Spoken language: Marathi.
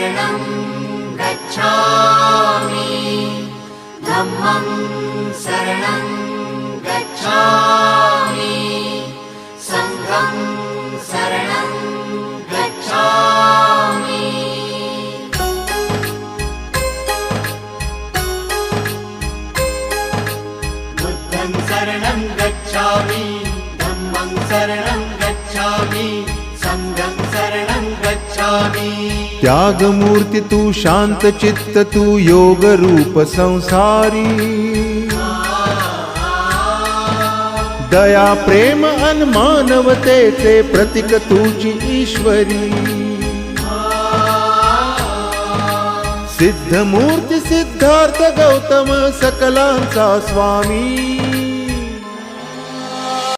शरणं गच्छामि धम्मं शरणं गच्छामि संघं शरणं गच्छामि बुद्धं शरणं गच्छामि धम्मं शरणं गच्छामि संघं शरणं गच्छामि त्याग मूर्ति तू शांत चित्त तू योग रूप संसारी दया प्रेम अन मानवतेचे प्रतीक तुझी ईश्वरी सिद्ध मूर्ती सिद्धार्थ गौतम सकलांचा स्वामी